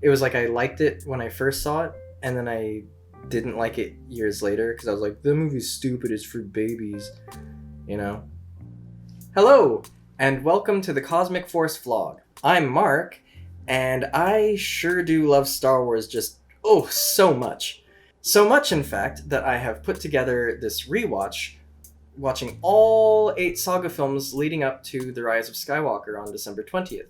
it was like I liked it when I first saw it, and then I didn't like it years later because I was like, the movie's stupid, it's for babies, you know? Hello, and welcome to the Cosmic Force Vlog. I'm Mark, and I sure do love Star Wars just, so much. So much, in fact, that I have put together this rewatch, watching all 8 saga films leading up to The Rise of Skywalker on December 20th.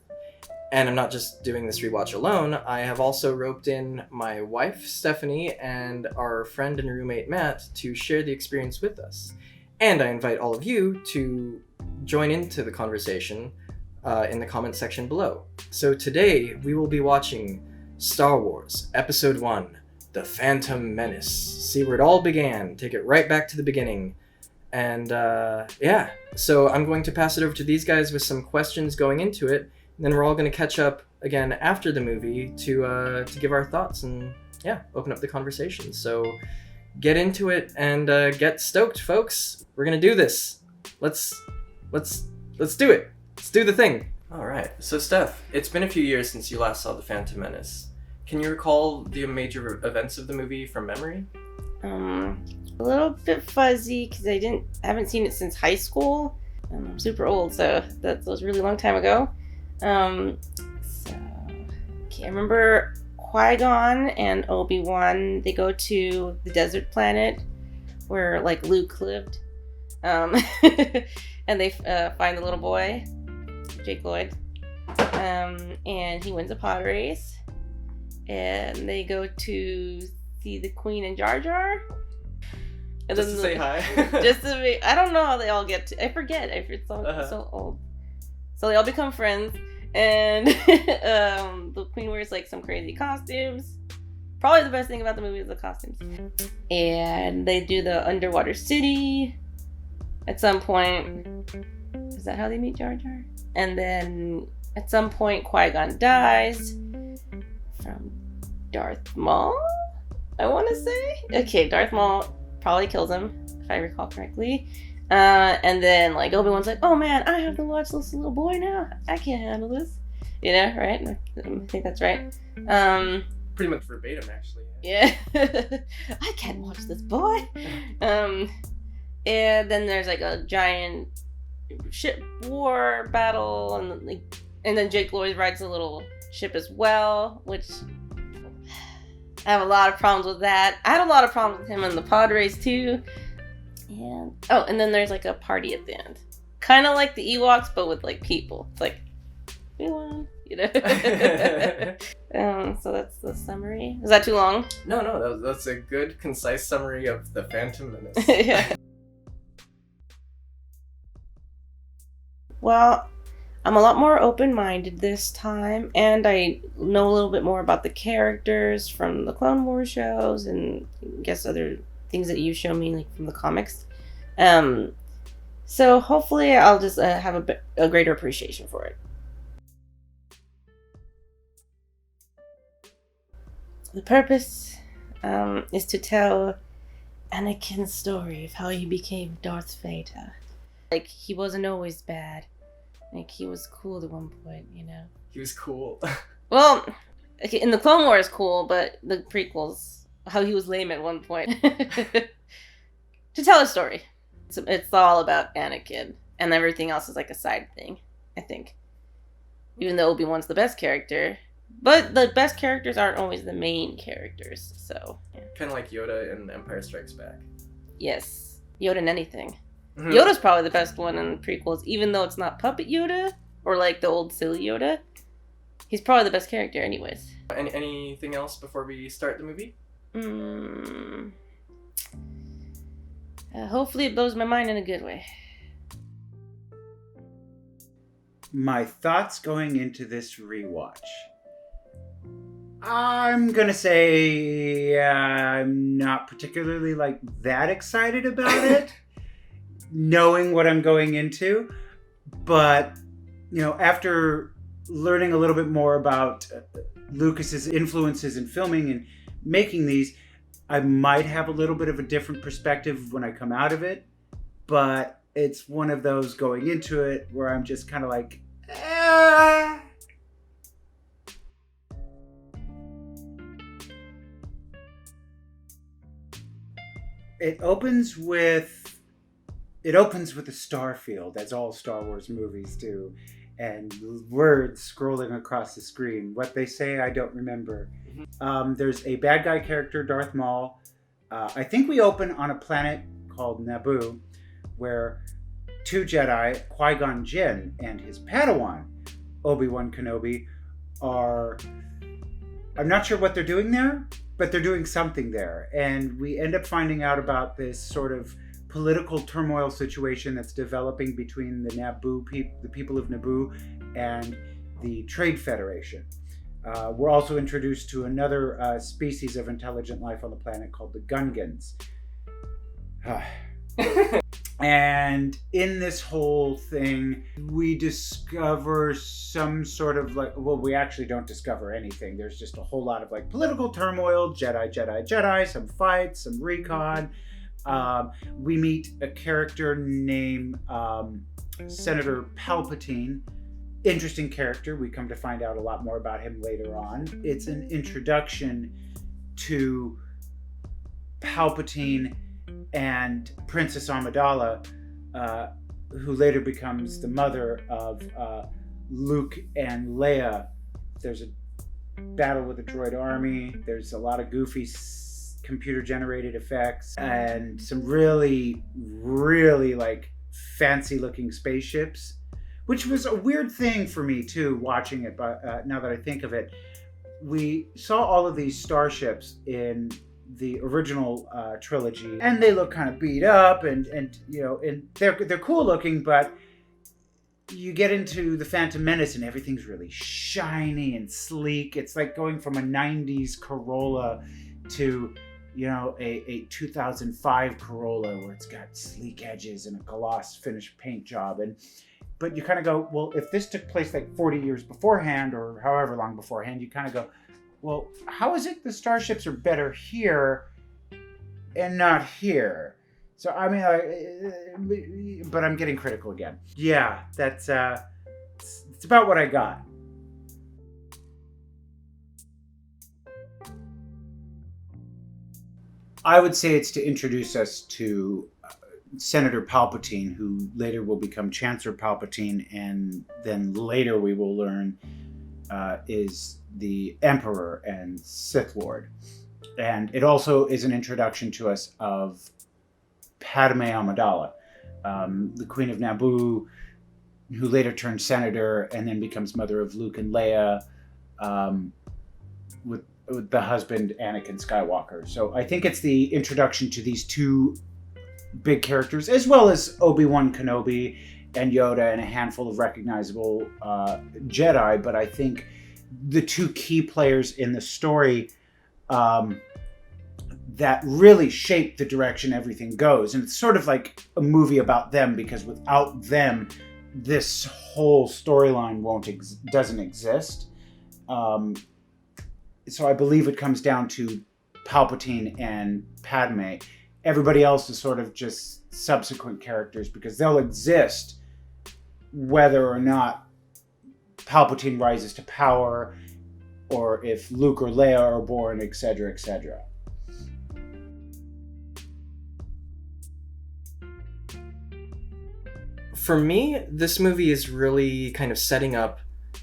And I'm not just doing this rewatch alone, I have also roped in my wife, Stephanie, and our friend and roommate, Matt, to share the experience with us. And I invite all of you to join into the conversation in the comment section below. So today, we will be watching Star Wars Episode 1, The Phantom Menace. See where it all began, take it right back to the beginning. And so I'm going to pass it over to these guys with some questions going into it. And then we're all going to catch up again after the movie to give our thoughts and open up the conversation. So get into it and get stoked, folks. We're going to do this. Let's do it. Let's do the thing. All right. So Steph, it's been a few years since you last saw The Phantom Menace. Can you recall the major events of the movie from memory? A little bit fuzzy because I haven't seen it since high school. I'm super old, so that was a really long time ago. I remember Qui-Gon and Obi-Wan, they go to the desert planet where like Luke lived. And they find the little boy, Jake Lloyd. And he wins a pod race. And they go to see the Queen and Jar Jar. And just to say hi. I don't know how they all get to. I forget. It's so old. So they all become friends, and the Queen wears like some crazy costumes. Probably the best thing about the movie is the costumes. And they do the underwater city. At some point, is that how they meet Jar Jar? And then at some point, Qui-Gon dies from Darth Maul. I want to say. Okay, Darth Maul probably kills him, if I recall correctly. And then like Obi-Wan's like, oh man, I have to watch this little boy now. I can't handle this. You know, right? I think that's right. Pretty much verbatim, actually. Yeah. I can't watch this boy. And then there's like a giant ship war battle, and then Jake Lloyd rides a little ship as well, which I have a lot of problems with that. I had a lot of problems with him in the pod race too. And then there's like a party at the end. Kind of like the Ewoks, but with like people. It's like, we won, you know? So that's the summary. Is that too long? No, that's a good, concise summary of The Phantom Menace. Yeah. Well, I'm a lot more open-minded this time, and I know a little bit more about the characters from the Clone Wars shows, and I guess other things that you show me, like from the comics. So hopefully I'll just have a greater appreciation for it. The purpose is to tell Anakin's story of how he became Darth Vader. Like, he wasn't always bad. Like, he was cool at one point, you know? He was cool. Well, okay, in the Clone Wars, cool, but the prequels, how he was lame at one point. To tell a story. It's all about Anakin, and everything else is like a side thing, I think. Even though Obi-Wan's the best character. But the best characters aren't always the main characters, so. Yeah. Kind of like Yoda in Empire Strikes Back. Yes. Yoda in anything. Mm-hmm. Yoda's probably the best one in the prequels, even though it's not puppet Yoda, or like the old silly Yoda. He's probably the best character anyways. Anything else before we start the movie? Hopefully it blows my mind in a good way. My thoughts going into this rewatch. I'm gonna say I'm not particularly like that excited about it, knowing what I'm going into. But, you know, after learning a little bit more about Lucas's influences in filming and making these, I might have a little bit of a different perspective when I come out of it. But it's one of those going into it where I'm just kind of like, It opens with a star field, as all Star Wars movies do, and words scrolling across the screen. What they say, I don't remember. There's a bad guy character, Darth Maul. I think we open on a planet called Naboo, where two Jedi, Qui-Gon Jinn and his Padawan, Obi-Wan Kenobi, are... I'm not sure what they're doing there, but they're doing something there. And we end up finding out about this sort of political turmoil situation that's developing between the people of Naboo and the Trade Federation. We're also introduced to another species of intelligent life on the planet called the Gungans. And in this whole thing, we discover some sort of we actually don't discover anything. There's just a whole lot of political turmoil, Jedi, some fights, some recon. We meet a character named Senator Palpatine. Interesting character. We come to find out a lot more about him later on. It's an introduction to Palpatine and Princess Amidala, who later becomes the mother of Luke and Leia. There's a battle with the droid army. There's a lot of goofy computer-generated effects and some really, really fancy looking spaceships, which was a weird thing for me too, watching it. But now that I think of it, we saw all of these starships in the original trilogy, and they look kind of beat up, and they're cool looking, but you get into the Phantom Menace and everything's really shiny and sleek. It's like going from a 90s Corolla to a 2005 Corolla where it's got sleek edges and a gloss finish paint job. But you kind of go, well, if this took place 40 years beforehand or however long beforehand, you kind of go, well, how is it the starships are better here and not here? So, I mean, but I'm getting critical again. Yeah, that's, it's about what I got. I would say it's to introduce us to Senator Palpatine, who later will become Chancellor Palpatine, and then later we will learn is the Emperor and Sith Lord. And it also is an introduction to us of Padme Amidala, the Queen of Naboo, who later turns senator and then becomes mother of Luke and Leia, with the husband Anakin Skywalker. So I think it's the introduction to these two big characters, as well as Obi-Wan Kenobi and Yoda and a handful of recognizable Jedi. But I think the two key players in the story that really shape the direction everything goes. And it's sort of like a movie about them, because without them, this whole storyline doesn't exist. So I believe it comes down to Palpatine and Padme. Everybody else is sort of just subsequent characters, because they'll exist whether or not Palpatine rises to power, or if Luke or Leia are born, etc., etc. For me, this movie is really kind of setting up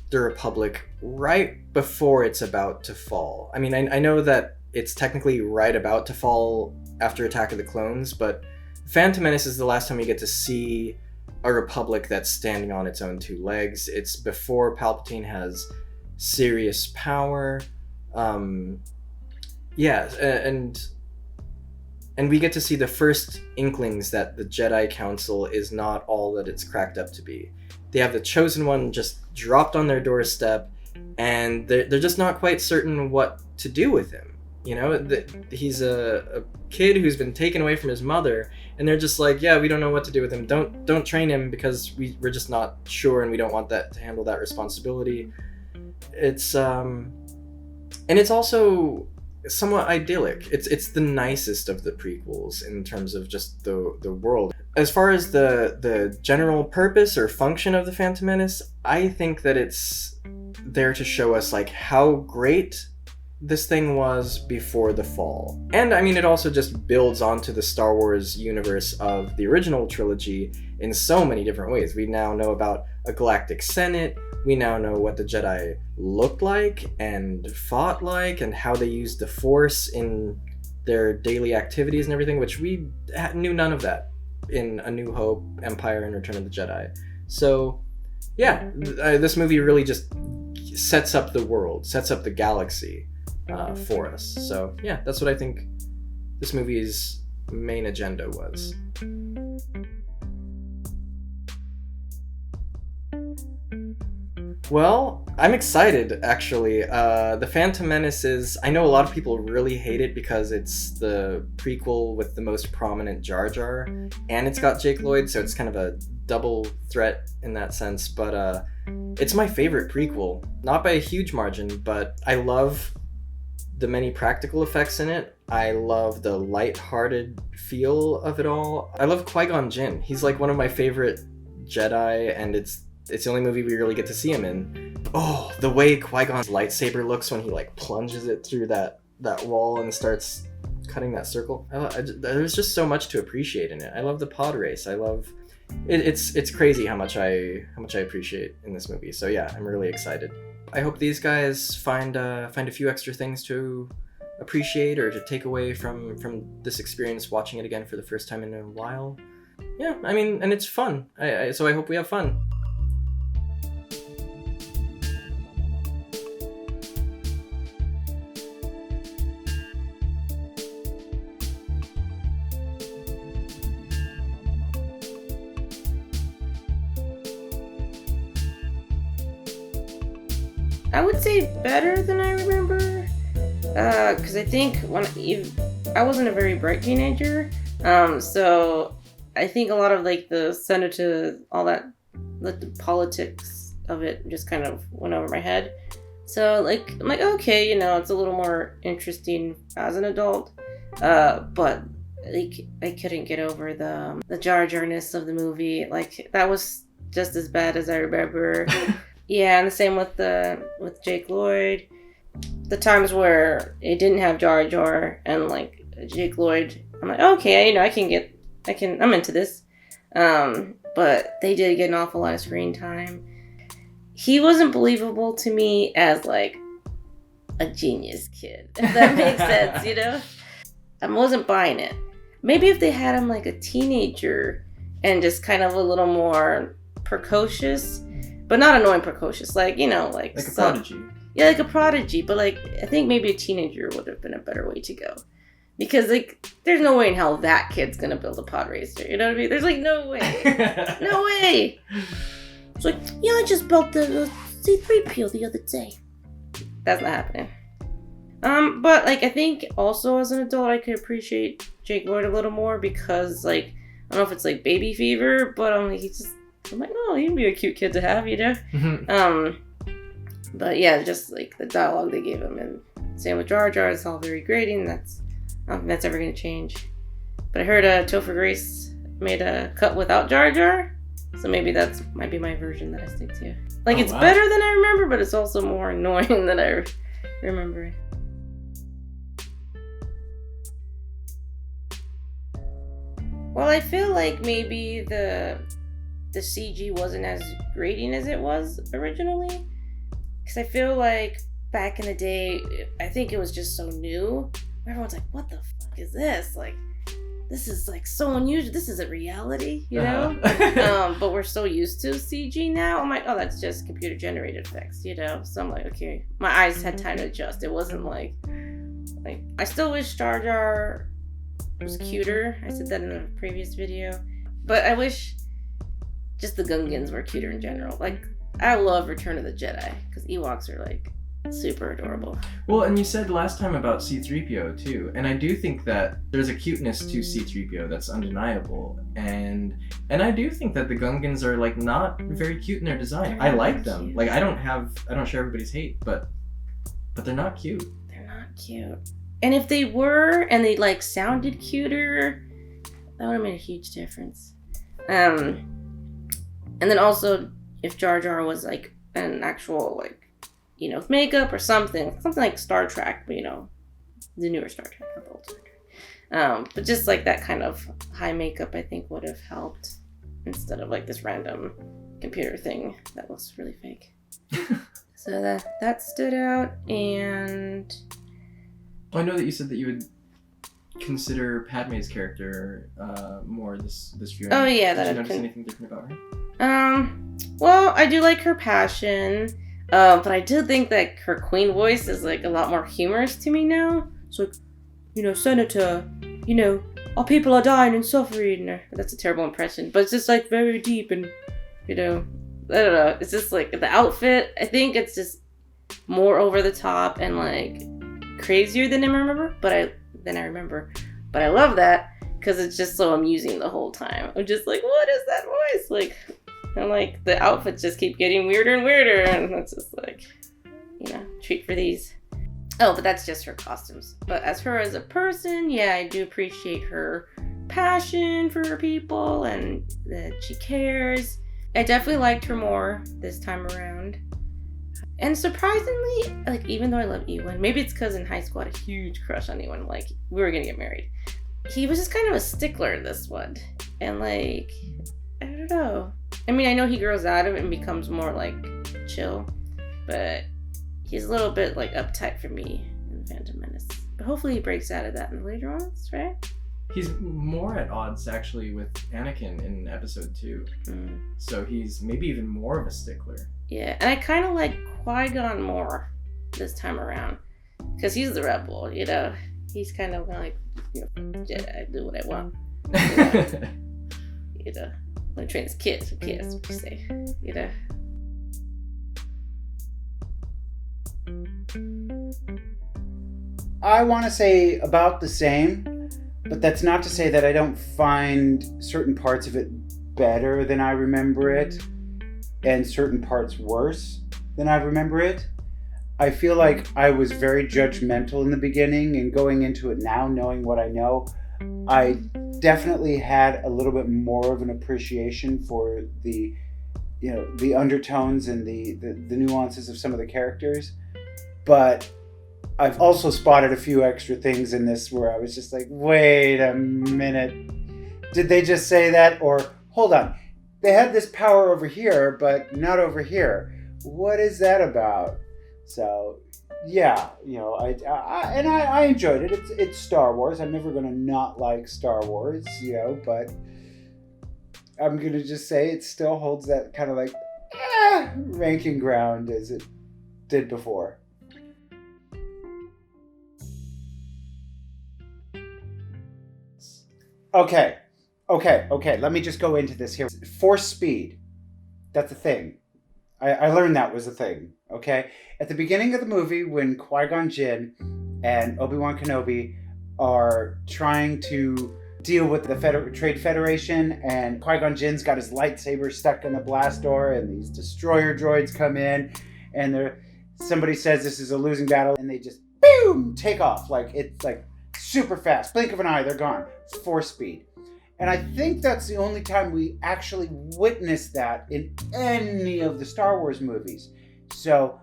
the Republic right before it's about to fall. I mean, I know that it's technically right about to fall after Attack of the Clones, but Phantom Menace is the last time we get to see a Republic that's standing on its own two legs. It's before Palpatine has serious power. And we get to see the first inklings that the Jedi Council is not all that it's cracked up to be. They have the Chosen One just dropped on their doorstep, and they're just not quite certain what to do with him. He's a kid who's been taken away from his mother, and they're just like, yeah, we don't know what to do with him. Don't train him, because we're just not sure, and we don't want that to handle that responsibility. It's and it's also somewhat idyllic. It's the nicest of the prequels in terms of just the world. As far as the general purpose or function of the Phantom Menace, I think that it's there to show us how great this thing was before the fall. And I mean, it also just builds onto the Star Wars universe of the original trilogy in so many different ways. We now know about a galactic senate. We now know what the Jedi looked like and fought like, and how they used the Force in their daily activities and everything, which we knew none of that in A New Hope, Empire, and Return of the Jedi. So yeah, this movie really just sets up the world, sets up the galaxy for us. So yeah, that's what I think this movie's main agenda was. Well, I'm excited, actually. The Phantom Menace is... I know a lot of people really hate it because it's the prequel with the most prominent Jar Jar, and it's got Jake Lloyd, so it's kind of a double threat in that sense, but it's my favorite prequel. Not by a huge margin, but I love the many practical effects in it. I love the light-hearted feel of it all. I love Qui-Gon Jinn. He's like one of my favorite Jedi, and it's the only movie we really get to see him in. Oh, the way Qui-Gon's lightsaber looks when he like plunges it through that wall and starts cutting that circle. There's just so much to appreciate in it. I love the pod race. I love it. It's crazy how much I appreciate in this movie. So yeah, I'm really excited. I hope these guys find a few extra things to appreciate or to take away from this experience watching it again for the first time in a while. Yeah, I mean, and it's fun. So I hope we have fun. I would say better than I remember, because I think I wasn't a very bright teenager, so I think a lot of like the senator, all that, like the politics of it just kind of went over my head. So like I'm like, okay, it's a little more interesting as an adult, but like I couldn't get over the Jar Jar-ness of the movie. Like that was just as bad as I remember. Yeah, and the same with Jake Lloyd. The times where it didn't have Jar Jar and like Jake Lloyd, I'm like, okay, I'm into this. But they did get an awful lot of screen time. He wasn't believable to me as like a genius kid, if that makes sense, I wasn't buying it. Maybe if they had him like a teenager and just kind of a little more precocious, but not annoying precocious, like a prodigy. Yeah, like a prodigy, but like I think maybe a teenager would have been a better way to go, because like there's no way in hell that kid's gonna build a pod racer. You know what I mean? There's like no way, no way. It's like, yeah, I just built the C-3PO the other day. That's not happening. But like I think also as an adult I could appreciate Jake Lloyd a little more, because like I don't know if it's like baby fever, but I'm like, oh, he'd be a cute kid to have, But yeah, just like the dialogue they gave him, and same with Jar Jar, it's all very grating. I don't think that's ever going to change. But I heard Topher Grace made a cut without Jar Jar, so maybe that might be my version that I stick to. Like, it's better than I remember, but it's also more annoying than I remember. Well, I feel like maybe the CG wasn't as grating as it was originally, because I feel like back in the day, I think it was just so new. Everyone's like, what the fuck is this? Like, this is like so unusual. This isn't reality, but we're so used to CG now. I'm like, oh, that's just computer generated effects, So I'm like, okay, my eyes had time to adjust. It wasn't like I still wish Jar Jar was cuter. I said that in a previous video, but I wish just the Gungans were cuter in general. Like, I love Return of the Jedi, because Ewoks are like super adorable. Well, and you said last time about C-3PO too, and I do think that there's a cuteness to C-3PO that's undeniable, and I do think that the Gungans are like not very cute in their design. I like them. Cute. Like I don't share everybody's hate, but they're not cute. They're not cute. And if they were, and they like sounded cuter, that would have made a huge difference. And then also, if Jar Jar was like an actual like with makeup or something like Star Trek, but the newer Star Trek, not the old Star Trek. But just like that kind of high makeup, I think would have helped instead of like this random computer thing that looks really fake. So that stood out, and I know that you said that you would consider Padme's character more this viewing. Oh yeah, did you notice anything different about her? Well, I do like her passion, but I do think that her queen voice is like a lot more humorous to me now. It's like, Senator, our people are dying and suffering. That's a terrible impression, but it's just like very deep and, I don't know. It's just like the outfit. I think it's just more over the top and like crazier than I remember. But I love that because it's just so amusing the whole time. I'm just like, what is that voice? Like, and like the outfits just keep getting weirder and weirder, and it's just like, treat for these. Oh, but that's just her costumes. But as her as a person, yeah, I do appreciate her passion for her people and that she cares. I definitely liked her more this time around. And surprisingly, like, even though I love Ewan, maybe it's because in high school I had a huge crush on Ewan. Like, we were gonna get married. He was just kind of a stickler in this one. And like, I don't know. I mean, I know he grows out of it and becomes more like chill, but he's a little bit like uptight for me in Phantom Menace. But hopefully he breaks out of that in the later ones, right? He's more at odds actually with Anakin in episode 2. So he's maybe even more of a stickler. Yeah, and I kind of like Qui-Gon more this time around. Because he's the rebel, He's kind of like, Jedi, I do what I want. I'm gonna train this kid, who cares what you say, I want to say about the same, but that's not to say that I don't find certain parts of it better than I remember it, and certain parts worse than I remember it. I feel like I was very judgmental in the beginning, and going into it now, knowing what I know, I definitely had a little bit more of an appreciation for the undertones and the nuances of some of the characters. But I've also spotted a few extra things in this where I was just like, wait a minute, did they just say that? Or hold on, they had this power over here, but not over here. What is that about? So yeah, I enjoyed it. It's Star Wars. I'm never gonna not like Star Wars, but I'm gonna just say it still holds that kind of like ranking ground as it did before. Okay. Let me just go into this here. Force speed. That's a thing. I learned that was a thing. Okay. At the beginning of the movie, when Qui-Gon Jinn and Obi-Wan Kenobi are trying to deal with the Trade Federation, and Qui-Gon Jinn's got his lightsaber stuck in the blast door, and these destroyer droids come in, and somebody says this is a losing battle, and they just boom take off. Like, it's like super fast. Blink of an eye, they're gone. Force speed. And I think that's the only time we actually witnessed that in any of the Star Wars movies. So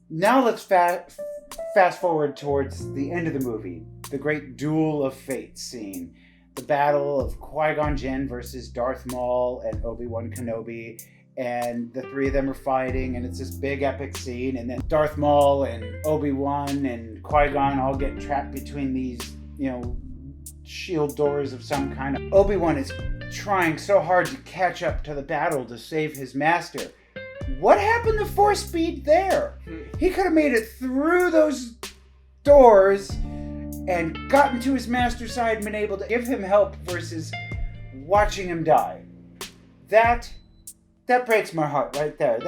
now let's fast forward towards the end of the movie. The great duel of fate scene. The battle of Qui-Gon Jinn versus Darth Maul and Obi-Wan Kenobi. And the three of them are fighting, and it's this big epic scene. And then Darth Maul and Obi-Wan and Qui-Gon all get trapped between these, shield doors of some kind. Obi-Wan is trying so hard to catch up to the battle to save his master. What happened to force speed there? He could have made it through those doors and gotten to his master's side and been able to give him help versus watching him die. That breaks my heart right there.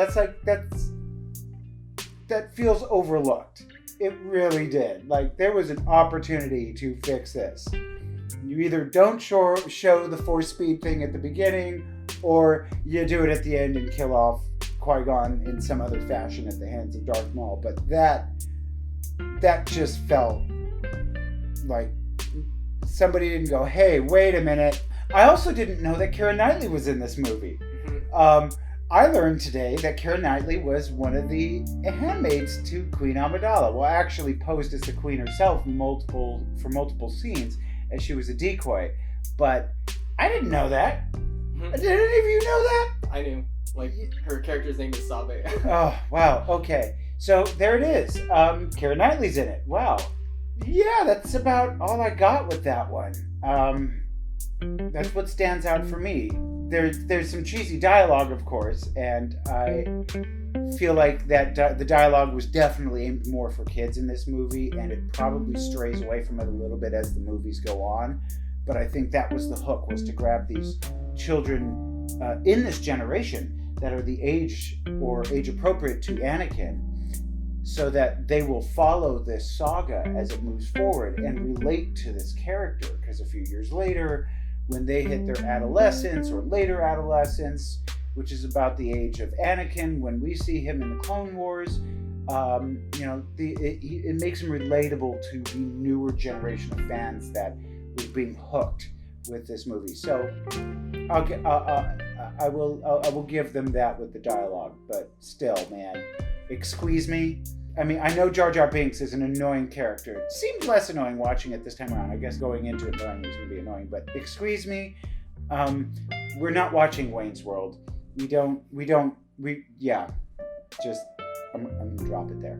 That feels overlooked. It really did. Like, there was an opportunity to fix this. You either don't show the force speed thing at the beginning, or you do it at the end and kill off Qui-Gon in some other fashion at the hands of Darth Maul. But that just felt like somebody didn't go, hey, wait a minute. I also didn't know that Keira Knightley was in this movie. I learned today that Keira Knightley was one of the handmaids to Queen Amidala. Well, actually posed as the queen herself for multiple scenes as she was a decoy. But I didn't know that. Did any of you know that? I knew. Like, her character's name is Sabe. Oh, wow. Okay. So there it is. Keira Knightley's in it. Wow. Yeah, that's about all I got with that one. That's what stands out for me. There's some cheesy dialogue, of course, and I feel like that the dialogue was definitely aimed more for kids in this movie, and it probably strays away from it a little bit as the movies go on. But I think that was the hook, was to grab these children in this generation that are the age appropriate to Anakin, so that they will follow this saga as it moves forward and relate to this character. Because a few years later, when they hit their adolescence or later adolescence, which is about the age of Anakin, when we see him in the Clone Wars, it makes him relatable to the newer generation of fans that was being hooked with this movie. So I will give them that with the dialogue, but still, man, excuse me. I mean, I know Jar Jar Binks is an annoying character. It seemed less annoying watching it this time around. I guess going into it knowing it was going to be annoying, but excuse me. We're not watching Wayne's World. I'm going to drop it there.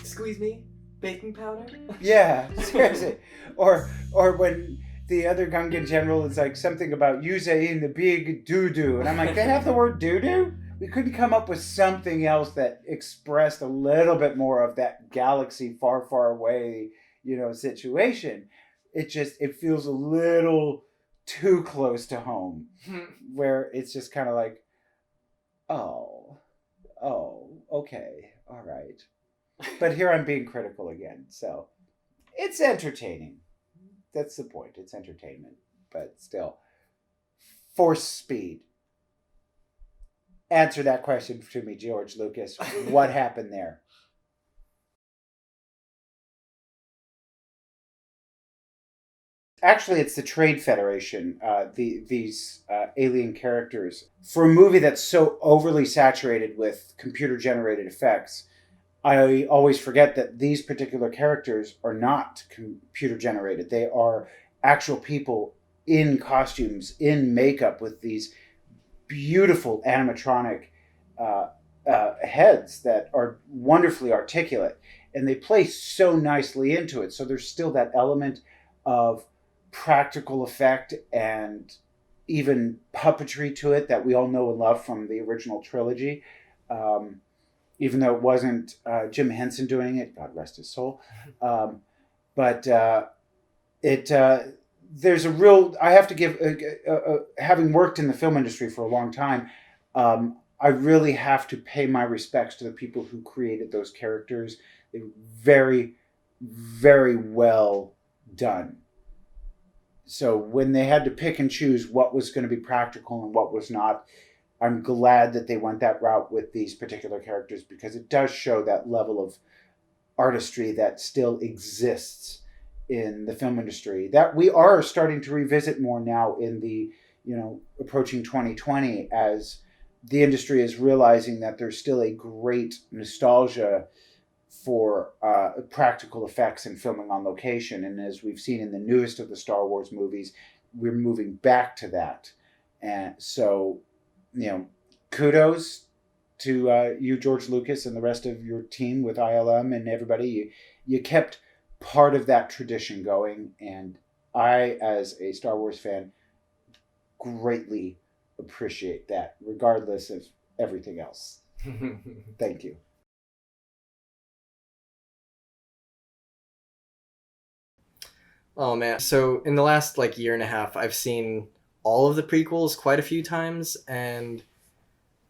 Squeeze me? Baking powder? Yeah, seriously. Or when the other Gungan general is like something about you saying the big doo-doo. And I'm like, they have the word doo-doo? We couldn't come up with something else that expressed a little bit more of that galaxy far, far away, situation. It feels a little too close to home, where it's just kind of like, oh, okay, all right. But here I'm being critical again, so it's entertaining. That's the point. It's entertainment, but still, Force speed. Answer that question to me, George Lucas. What happened there? Actually, it's the Trade Federation, these alien characters. For a movie that's so overly saturated with computer-generated effects, I always forget that these particular characters are not computer-generated. They are actual people in costumes, in makeup, with these beautiful animatronic heads that are wonderfully articulate, and they play so nicely into it. So there's still that element of practical effect and even puppetry to it that we all know and love from the original trilogy. Even though it wasn't Jim Henson doing it, God rest his soul. There's a real, I have to give, having worked in the film industry for a long time, I really have to pay my respects to the people who created those characters. They were very, very well done. So when they had to pick and choose what was going to be practical and what was not, I'm glad that they went that route with these particular characters, because it does show that level of artistry that still exists in the film industry that we are starting to revisit more now in the, approaching 2020, as the industry is realizing that there's still a great nostalgia for practical effects and filming on location. And as we've seen in the newest of the Star Wars movies, we're moving back to that. And so, kudos to you, George Lucas, and the rest of your team with ILM and everybody. You kept part of that tradition going, and I, as a Star Wars fan, greatly appreciate that, regardless of everything else. Thank you. Oh man. So in the last year and a half, I've seen all of the prequels quite a few times, and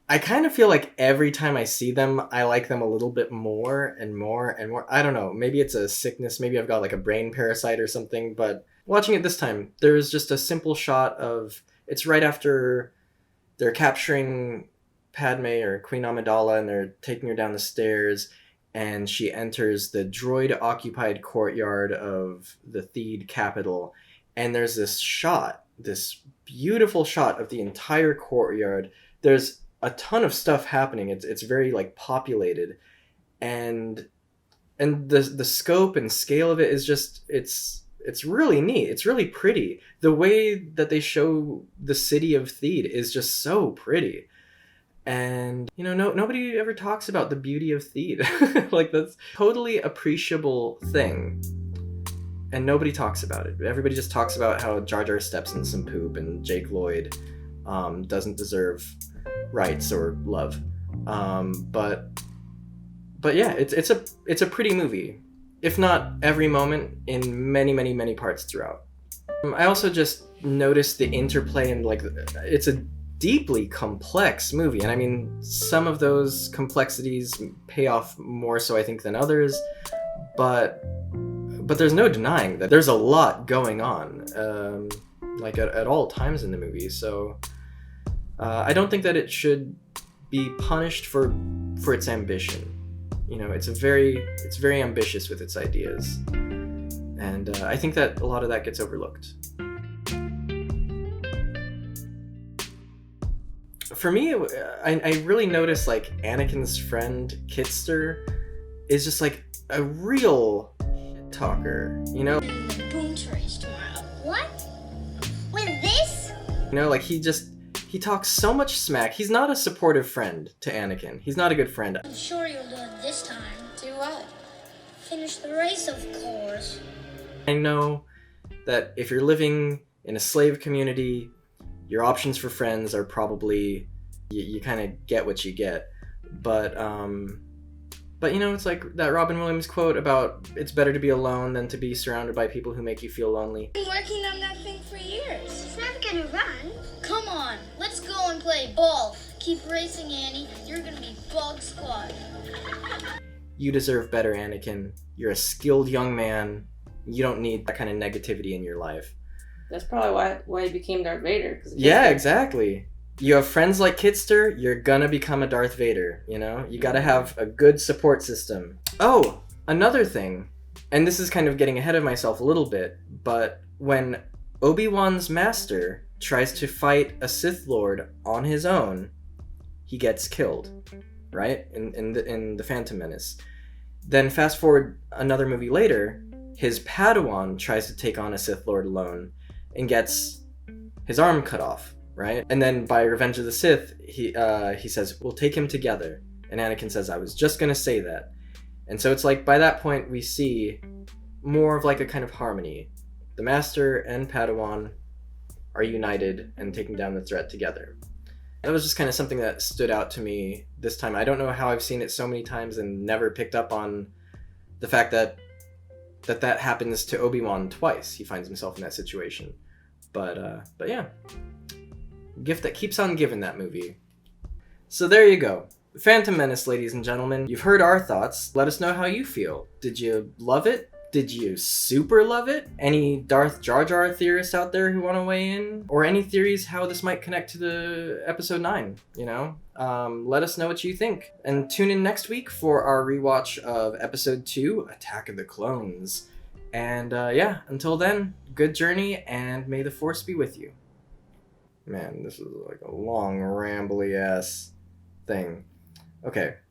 I kind of feel like every time I see them, I like them a little bit more and more and more. I don't know. Maybe it's a sickness. Maybe I've got a brain parasite or something. But watching it this time, there was just a simple shot of, it's right after they're capturing Padme or Queen Amidala, and they're taking her down the stairs, and she enters the droid-occupied courtyard of the Theed capital. And there's this shot, this beautiful shot of the entire courtyard. There's a ton of stuff happening. It's very like populated, and the scope and scale of it is just it's really neat. It's really pretty. The way that they show the city of Theed is just so pretty. And nobody ever talks about the beauty of Theed. Like, that's totally appreciable thing. And nobody talks about it. Everybody just talks about how Jar Jar steps in some poop and Jake Lloyd doesn't deserve rights or love. But yeah, it's a pretty movie, if not every moment, in many, many, many parts throughout. I also just noticed the interplay, and like, it's a deeply complex movie, and I mean, some of those complexities pay off more so, I think, than others, but there's no denying that there's a lot going on, like at all times in the movie. So I don't think that it should be punished for its ambition. It's very ambitious with its ideas, and I think that a lot of that gets overlooked. For me, I really noticed, like, Anakin's friend Kitster is just like a real shit talker, Boom trace tomorrow. What? With this? Like, he talks so much smack. He's not a supportive friend to Anakin. He's not a good friend. I'm sure you'll do it this time. Do what? Finish the race, of course. I know that if you're living in a slave community, your options for friends are probably, you kind of get what you get. But it's like that Robin Williams quote about, it's better to be alone than to be surrounded by people who make you feel lonely. I've been working on that thing for years. It's never gonna run. Come on, let's go and play ball. Keep racing, Annie. You're gonna be Bug Squad. You deserve better, Anakin. You're a skilled young man. You don't need that kind of negativity in your life. That's probably why he became Darth Vader. Yeah, exactly. You have friends like Kitster, you're gonna become a Darth Vader, You gotta have a good support system. Oh, another thing, and this is kind of getting ahead of myself a little bit, but when Obi-Wan's master tries to fight a Sith Lord on his own, he gets killed, right? In the Phantom Menace. Then fast forward another movie later, his Padawan tries to take on a Sith Lord alone and gets his arm cut off, right? And then by Revenge of the Sith, he says, we'll take him together. And Anakin says, I was just gonna say that. And so it's like, by that point, we see more of like a kind of harmony. The Master and Padawan are united and taking down the threat together. That was just kind of something that stood out to me this time. I don't know how I've seen it so many times and never picked up on the fact that happens to Obi-Wan twice. He finds himself in that situation. But yeah. Gift that keeps on giving, that movie. So there you go. Phantom Menace, ladies and gentlemen. You've heard our thoughts. Let us know how you feel. Did you love it? Did you super love it? Any Darth Jar Jar theorists out there who want to weigh in? Or any theories how this might connect to the episode 9, Let us know what you think. And tune in next week for our rewatch of episode 2, Attack of the Clones. And until then, good journey, and may the Force be with you. Man, this is like a long, rambly ass thing. Okay.